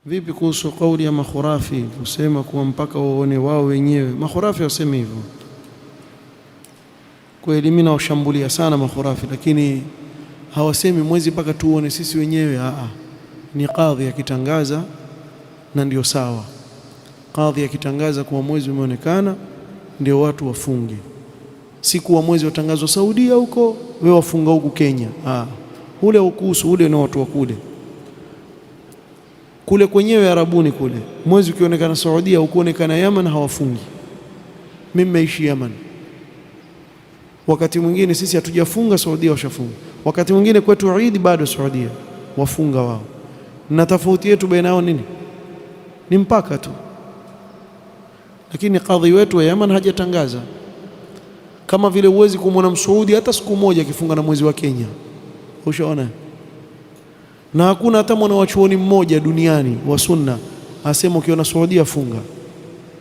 Vipi kuhusu kauli ya makhurafi kusema kuwa mpaka waone wao wenyewe? Makhurafi waseme hivyo. Kweli mimi nawashambulia sana makhurafi, lakini hawasemi mwezi mpaka tuone sisi wenyewe. Ni kadhi akitangaza na ndio sawa. Kadhi akitangaza kuwa mwezi umeonekana ndio watu wafunge, si kuwa mwezi watangazwa Saudia huko wewe wafunga huku Kenya. Ule ukuhusu ule na watu wa kule kwenyewe Arabuni kule, mwezi ukionekana Saudia ukionekana Yaman hawafungi. Mimi nimeishi Yaman, wakati mwingine sisi hatujafunga, Saudia washafunga. Wakati mwingine kwetu Eid bado Saudia wafunga wao, na tofauti yetu baina yao nini? Ni mpaka tu. Lakini kadhi wetu wa Yaman hajatangaza, kama vile uwezi kumwona Msaudi hata siku moja akifunga na mwezi wa Kenya. Ushaona? Na hakuna hata mwana wa chuoni mmoja duniani wa sunna asema ukiona Saudia funga.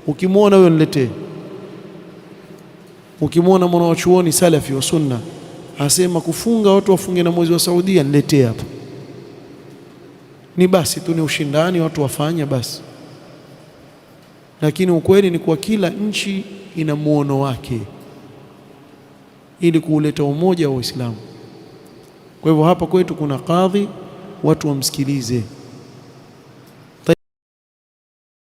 Ukimwona wewe niletee. Ukimwona mwana wa chuoni salafi wa sunna asema kufunga watu wafunge na mwezi wa Saudia, niletee hapa. Ni basi tu, ni ushindani watu wafanya basi. Lakini ukweli ni kwa kila nchi ina muono wake ili kuleta umoja wa Uislamu. Kwa hivyo hapa kwetu kuna kadhi, watu wamsikilize.